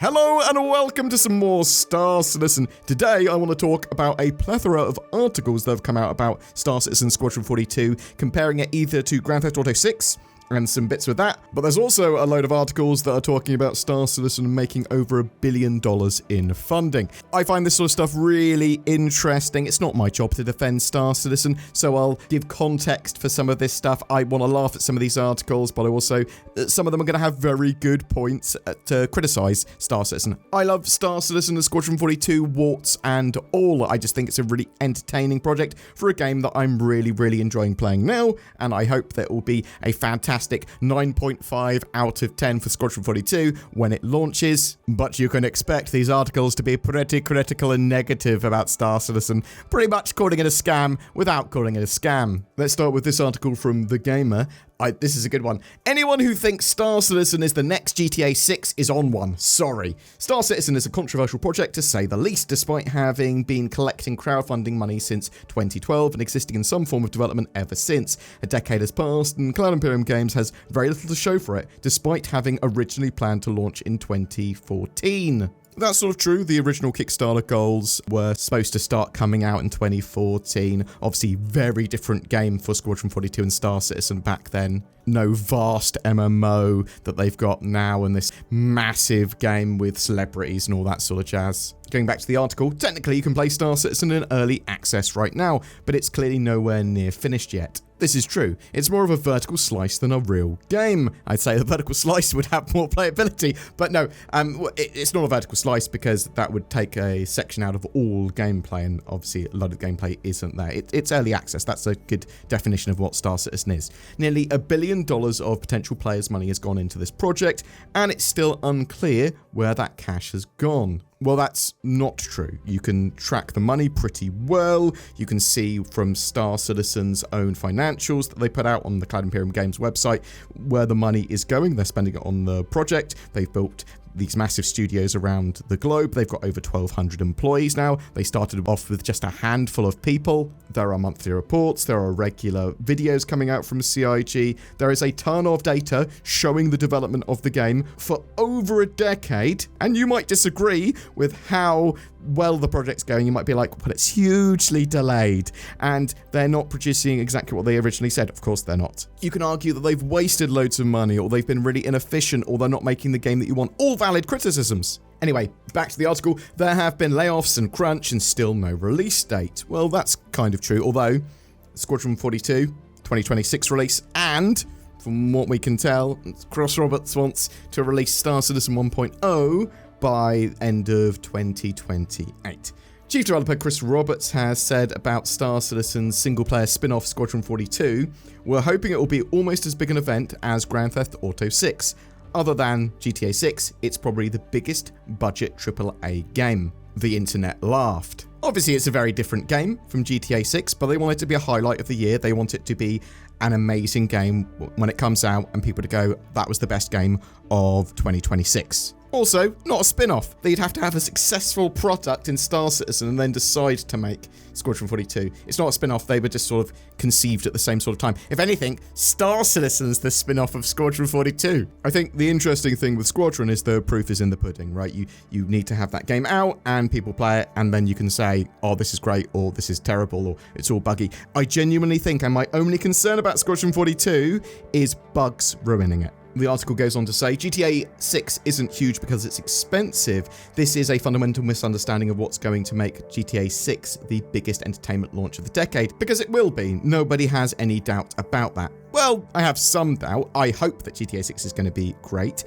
Hello and welcome to some more Star Citizen. Today I want to talk about a plethora of articles that have come out about Star Citizen Squadron 42, comparing it either to Grand Theft Auto 6 and some bits with that, but there's also a load of articles that are talking about Star Citizen making over $1 billion in funding. I find this sort of stuff really interesting. It's not my job to defend Star Citizen, so I'll give context for some of this stuff. I want to laugh at some of these articles, but I also, some of them are going to have very good points to criticize Star Citizen. I love Star Citizen and Squadron 42, warts and all. I just think it's a really entertaining project for a game that I'm really enjoying playing now, and I hope that it will be a fantastic 9.5 out of 10 for Squadron 42 when it launches, but you can expect these articles to be pretty critical and negative about Star Citizen, pretty much calling it a scam without calling it a scam. Let's start with this article from The Gamer. This is a good one. Anyone who thinks Star Citizen is the next GTA 6 is on one. Sorry. Star Citizen is a controversial project to say the least, despite having been collecting crowdfunding money since 2012 and existing in some form of development ever since. A decade has passed and Cloud Imperium Games has very little to show for it, despite having originally planned to launch in 2014. That's sort of true. The original Kickstarter goals were supposed to start coming out in 2014. Obviously, very different game for Squadron 42 and Star Citizen back then. No vast MMO that they've got now and this massive game with celebrities and all that sort of jazz. Going back to the article, technically you can play Star Citizen in early access right now, but it's clearly nowhere near finished yet. This is true. It's more of a vertical slice than a real game. I'd say the vertical slice would have more playability, but no, it's not a vertical slice because that would take a section out of all gameplay, and obviously a lot of gameplay isn't there. It's early access. That's a good definition of what Star Citizen is. Nearly $1 billion of potential players' money has gone into this project, and it's still unclear where that cash has gone. Well, that's not true. You can track the money pretty well. You can see from Star Citizen's own financials that they put out on the Cloud Imperium Games website where the money is going. They're spending it on the project. They've built these massive studios around the globe. They've got over 1,200 employees now. They started off with just a handful of people. There are monthly reports. There are regular videos coming out from CIG. There is a ton of data showing the development of the game for over a decade. And you might disagree with how well the project's going. You might be like, but it's hugely delayed and they're not producing exactly what they originally said. Of course they're not. You can argue that they've wasted loads of money, or they've been really inefficient, or they're not making the game that you want. All valid criticisms. Anyway, back to the article. There have been layoffs and crunch and still no release date. Well, that's kind of true, although Squadron 42, 2026 release, and from what we can tell, Chris Roberts wants to release Star Citizen 1.0 by end of 2028. Chief developer Chris Roberts has said about Star Citizen's single-player spin-off Squadron 42, "We're hoping it will be almost as big an event as Grand Theft Auto 6. Other than GTA 6, it's probably the biggest budget AAA game." The internet laughed. Obviously, it's a very different game from GTA 6, but they want it to be a highlight of the year. They want it to be an amazing game when it comes out and people to go, that was the best game of 2026. Also, not a spin-off. They'd have to have a successful product in Star Citizen and then decide to make Squadron 42. It's not a spin-off. They were just sort of conceived at the same sort of time. If anything, Star Citizen's the spin-off of Squadron 42. I think the interesting thing with Squadron is the proof is in the pudding, right? You need to have that game out and people play it, and then you can say, oh, this is great, or this is terrible, or it's all buggy. I genuinely think, and my only concern about Squadron 42 is bugs ruining it. The article goes on to say, GTA 6 isn't huge because it's expensive. This is a fundamental misunderstanding of what's going to make GTA 6 the biggest entertainment launch of the decade, because it will be. Nobody has any doubt about that. Well, I have some doubt. I hope that GTA 6 is going to be great.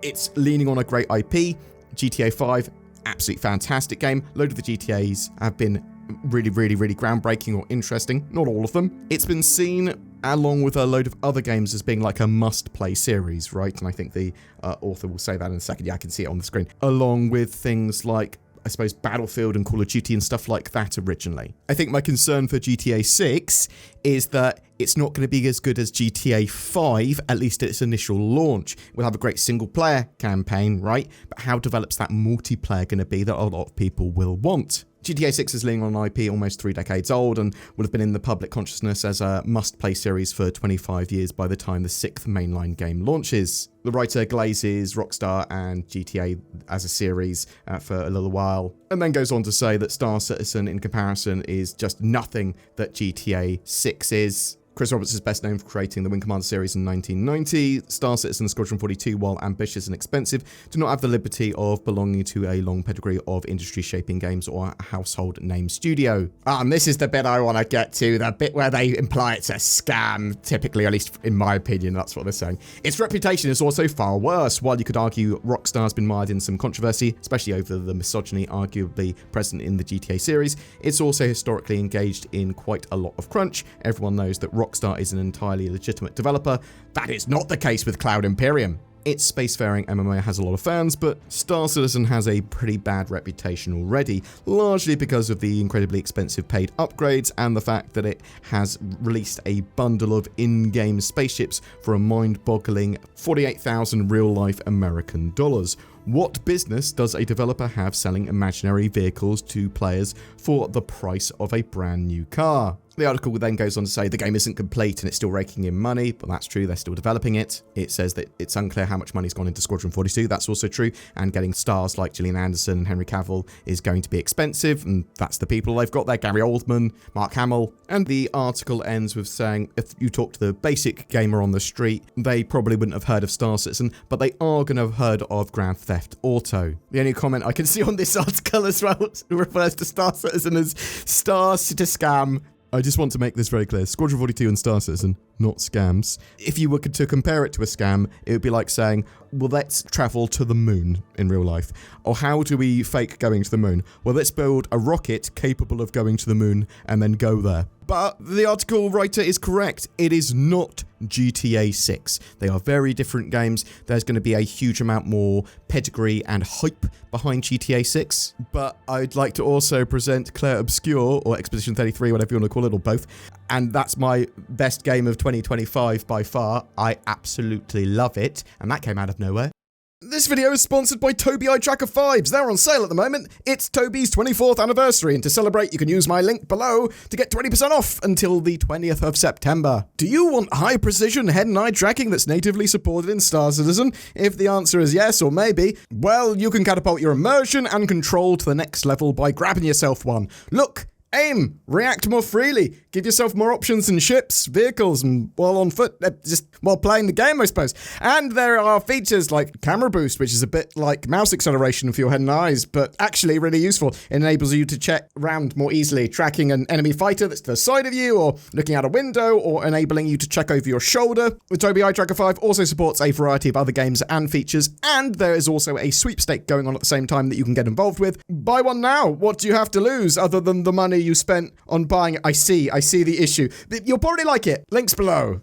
It's leaning on a great IP. GTA 5, absolutely fantastic game. A load of the GTAs have been really groundbreaking or interesting. Not all of them. It's been seen along with a load of other games as being like a must-play series, right? And I think the author will say that in a second. Yeah, I can see it on the screen. Along with things like, I suppose, Battlefield and Call of Duty and stuff like that originally. I think my concern for GTA 6 is that it's not going to be as good as GTA 5, at least at its initial launch. We'll have a great single-player campaign, right? But how develops that multiplayer going to be that a lot of people will want? GTA 6 is leaning on an IP almost 3 decades old and would have been in the public consciousness as a must-play series for 25 years by the time the 6th mainline game launches. The writer glazes Rockstar and GTA as a series for a little while, and then goes on to say that Star Citizen, in comparison, is just nothing that GTA 6 is. Chris Roberts is best known for creating the Wing Commander series in 1990. Star Citizen and Squadron 42, while ambitious and expensive, do not have the liberty of belonging to a long pedigree of industry-shaping games or a household name studio. And this is the bit I want to get to, the bit where they imply it's a scam, typically, at least in my opinion, that's what they're saying. Its reputation is also far worse. While you could argue Rockstar has been mired in some controversy, especially over the misogyny arguably present in the GTA series, it's also historically engaged in quite a lot of crunch. Everyone knows that Rockstar is an entirely legitimate developer. That is not the case with Cloud Imperium. Its spacefaring MMO has a lot of fans, but Star Citizen has a pretty bad reputation already, largely because of the incredibly expensive paid upgrades and the fact that it has released a bundle of in-game spaceships for a mind-boggling 48,000 real-life American dollars. What business does a developer have selling imaginary vehicles to players for the price of a brand new car? The article then goes on to say the game isn't complete and it's still raking in money, but that's true, they're still developing it. It says that it's unclear how much money's gone into Squadron 42, that's also true, and getting stars like Gillian Anderson and Henry Cavill is going to be expensive, and that's the people they've got there, Gary Oldman, Mark Hamill. And the article ends with saying if you talk to the basic gamer on the street, they probably wouldn't have heard of Star Citizen, but they are going to have heard of Grand Theft Auto. The only comment I can see on this article as well refers to Star Citizen as Star City Scam. I just want to make this very clear. Squadron 42 and Star Citizen, not scams. If you were to compare it to a scam, it would be like saying, well, let's travel to the moon in real life. Or how do we fake going to the moon? Well, let's build a rocket capable of going to the moon and then go there. But the article writer is correct. It is not GTA 6. They are very different games. There's going to be a huge amount more pedigree and hype behind GTA 6. But I'd like to also present Claire Obscure, or Expedition 33, whatever you want to call it, or both. And that's my best game of 2025 by far. I absolutely love it. And that came out of nowhere. This video is sponsored by Tobii Eye Tracker 5s. They're on sale at the moment. It's Tobii's 24th anniversary, and to celebrate, you can use my link below to get 20% off until the 20th of September. Do you want high-precision head and eye tracking that's natively supported in Star Citizen? If the answer is yes or maybe, well, you can catapult your immersion and control to the next level by grabbing yourself one. Look, aim, react more freely, give yourself more options in ships, vehicles, and while on foot, just while playing the game, I suppose. And there are features like camera boost, which is a bit like mouse acceleration for your head and eyes, but actually really useful. It enables you to check around more easily, tracking an enemy fighter that's to the side of you, or looking out a window, or enabling you to check over your shoulder. The Tobii Eye Tracker 5 also supports a variety of other games and features, and there is also a sweepstake going on at the same time that you can get involved with. Buy one now. What do you have to lose other than the money you spent on buying it? I see the issue. You'll probably like it. Links below.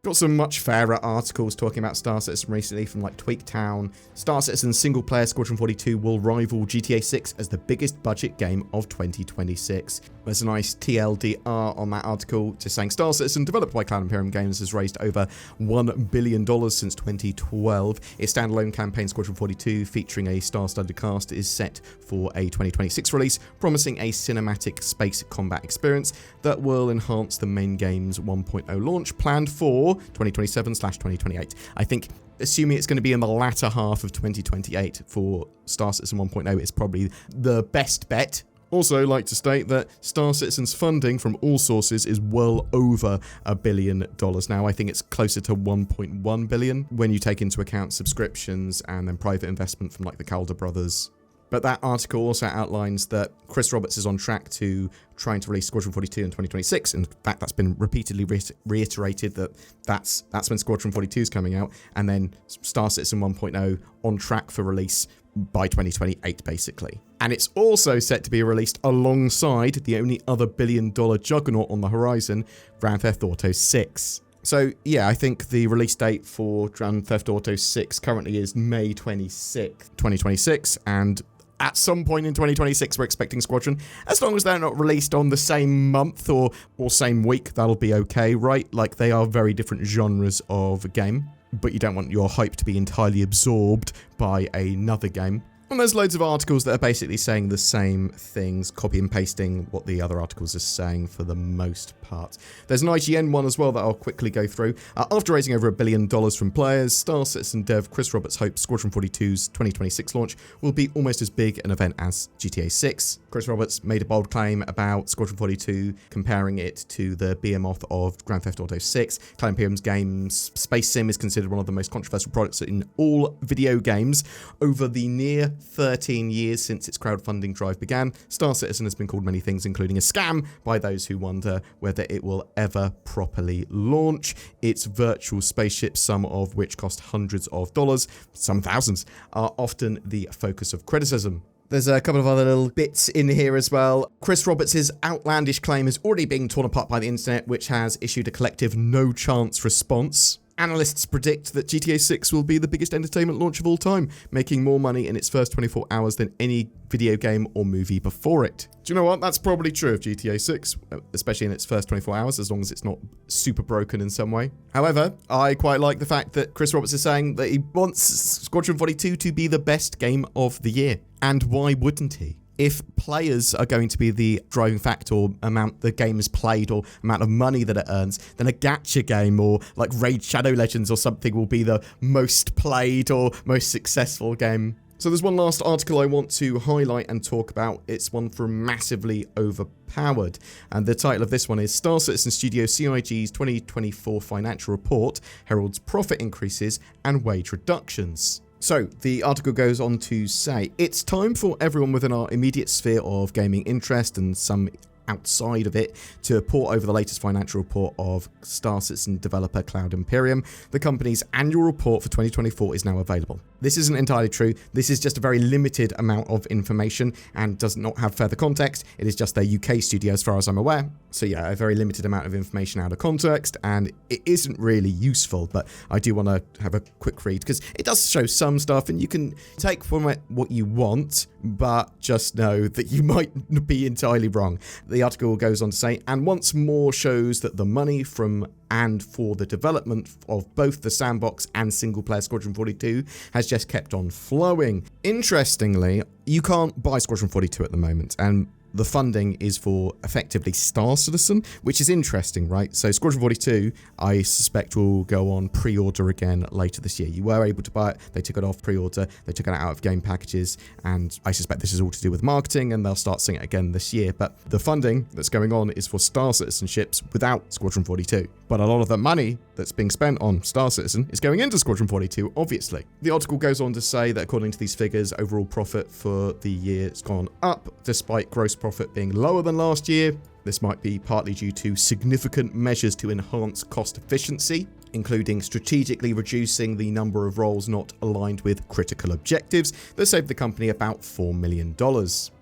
Got some much fairer articles talking about Star Citizen recently from like Tweaktown. Star Citizen single player Squadron 42 will rival GTA 6 as the biggest budget game of 2026. There's a nice TLDR on that article just saying Star Citizen, developed by Cloud Imperium Games, has raised over $1 billion since 2012. Its standalone campaign Squadron 42, featuring a star-studded cast, is set for a 2026 release, promising a cinematic space combat experience that will enhance the main game's 1.0 launch, planned for 2027/2028. I think, assuming it's going to be in the latter half of 2028 for Star Citizen 1.0, it's probably the best bet. Also, like to state that Star Citizen's funding from all sources is well over $1 billion now. I think it's closer to 1.1 billion when you take into account subscriptions and then private investment from like the Calder brothers. But that article also outlines that Chris Roberts is on track to trying to release Squadron 42 in 2026. In fact, that's been repeatedly reiterated that that's when Squadron 42 is coming out, and then Star Citizen 1.0 on track for release by 2028, basically. And it's also set to be released alongside the only other billion-dollar juggernaut on the horizon, Grand Theft Auto 6. So, yeah, I think the release date for Grand Theft Auto 6 currently is May 26th, 2026, and at some point in 2026, we're expecting Squadron. As long as they're not released on the same month or same week, that'll be okay, right? Like, they are very different genres of game, but you don't want your hype to be entirely absorbed by another game. And there's loads of articles that are basically saying the same things, copy and pasting what the other articles are saying for the most part. There's an IGN one as well that I'll quickly go through. After raising over $1 billion from players, Star Citizen dev Chris Roberts hopes Squadron 42's 2026 launch will be almost as big an event as GTA 6. Chris Roberts made a bold claim about Squadron 42, comparing it to the behemoth of Grand Theft Auto 6. Cloud Imperium's game's Space Sim is considered one of the most controversial products in all video games. Over the near 13 years since its crowdfunding drive began, Star Citizen has been called many things, including a scam, by those who wonder whether it will ever properly launch. Its virtual spaceships, some of which cost hundreds of dollars, some thousands, are often the focus of criticism. There's a couple of other little bits in here as well. Chris Roberts' outlandish claim is already being torn apart by the internet, which has issued a collective no chance response. Analysts predict that GTA 6 will be the biggest entertainment launch of all time, making more money in its first 24 hours than any video game or movie before it. Do you know what? That's probably true of GTA 6, especially in its first 24 hours, as long as it's not super broken in some way. However, I quite like the fact that Chris Roberts is saying that he wants Squadron 42 to be the best game of the year. And why wouldn't he? If players are going to be the driving factor, or amount the game is played, or amount of money that it earns, then a gacha game or like Raid Shadow Legends or something will be the most played or most successful game. So there's one last article I want to highlight and talk about. It's one from Massively Overpowered. And the title of this one is Star Citizen Studio CIG's 2024 Financial Report heralds profit increases and wage reductions. So, the article goes on to say, it's time for everyone within our immediate sphere of gaming interest and some outside of it to port over the latest financial report of Star Citizen developer Cloud Imperium. The company's annual report for 2024 is now available. This isn't entirely true. This is just a very limited amount of information and does not have further context. It is just their UK studio as far as I'm aware. So yeah, a very limited amount of information out of context, and it isn't really useful, but I do want to have a quick read because it does show some stuff and you can take from it what you want, but just know that you might be entirely wrong. The article goes on to say, and once more shows that the money from and for the development of both the sandbox and single-player Squadron 42 has just kept on flowing. Interestingly, you can't buy Squadron 42 at the moment, and the funding is for effectively Star Citizen, which is interesting, right? So Squadron 42, I suspect, will go on pre-order again later this year. You were able to buy it, they took it off pre-order, they took it out of game packages, and I suspect this is all to do with marketing, and they'll start seeing it again this year. But the funding that's going on is for Star Citizen ships without Squadron 42. But a lot of the money that's being spent on Star Citizen is going into Squadron 42, obviously. The article goes on to say that according to these figures, overall profit for the year has gone up, despite gross profit being lower than last year. This might be partly due to significant measures to enhance cost efficiency, including strategically reducing the number of roles not aligned with critical objectives that saved the company about $4 million.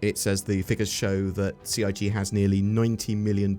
It says the figures show that CIG has nearly $90 million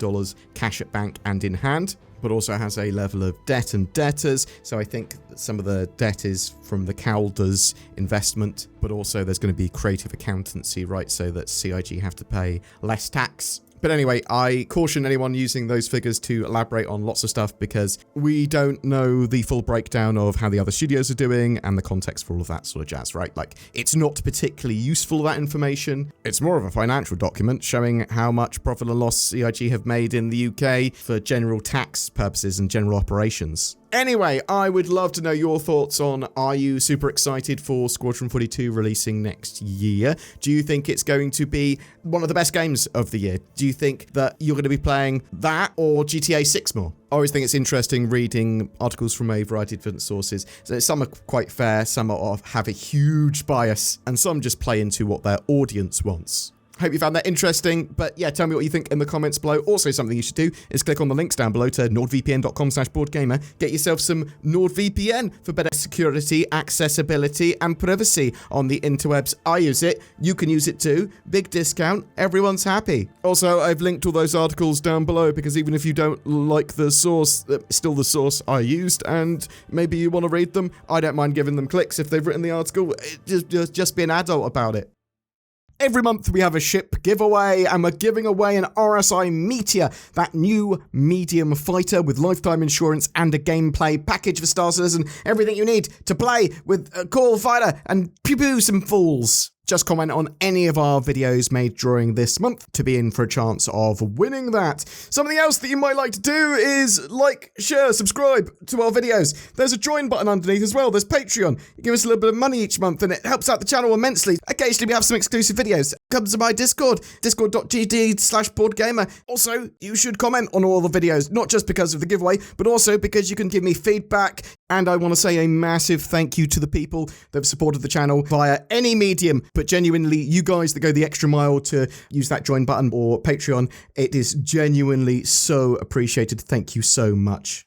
cash at bank and in hand, but also has a level of debt and debtors. So I think that some of the debt is from the Calder's investment, but also there's going to be creative accountancy, right? So that CIG have to pay less tax. But anyway, I caution anyone using those figures to elaborate on lots of stuff because we don't know the full breakdown of how the other studios are doing and the context for all of that sort of jazz, right? Like, it's not particularly useful, that information. It's more of a financial document showing how much profit and loss CIG have made in the UK for general tax purposes and general operations. Anyway, I would love to know your thoughts on, are you super excited for Squadron 42 releasing next year? Do you think it's going to be one of the best games of the year? Do you think that you're going to be playing that or GTA 6 more? I always think it's interesting reading articles from a variety of different sources. So some are quite fair, some have a huge bias, and some just play into what their audience wants. Hope you found that interesting, but yeah, tell me what you think in the comments below. Also, something you should do is click on the links down below to nordvpn.com/BoredGamer. Get yourself some NordVPN for better security, accessibility, and privacy on the interwebs. I use it. You can use it too. Big discount. Everyone's happy. Also, I've linked all those articles down below because even if you don't like the source, still the source I used, and maybe you want to read them, I don't mind giving them clicks if they've written the article. Just be an adult about it. Every month we have a ship giveaway, and we're giving away an RSI Meteor, that new medium fighter with lifetime insurance and a gameplay package for Star Citizen. Everything you need to play with a cool fighter and pew-pew some fools. Just comment on any of our videos made during this month to be in for a chance of winning that. Something else that you might like to do is like, share, subscribe to our videos. There's a join button underneath as well. There's Patreon. You give us a little bit of money each month and it helps out the channel immensely. Occasionally we have some exclusive videos. Come to my Discord, discord.gg/BoredGamer. Also, you should comment on all the videos, not just because of the giveaway, but also because you can give me feedback. And I want to say a massive thank you to the people that have supported the channel via any medium, but genuinely, you guys that go the extra mile to use that join button or Patreon, it is genuinely so appreciated. Thank you so much.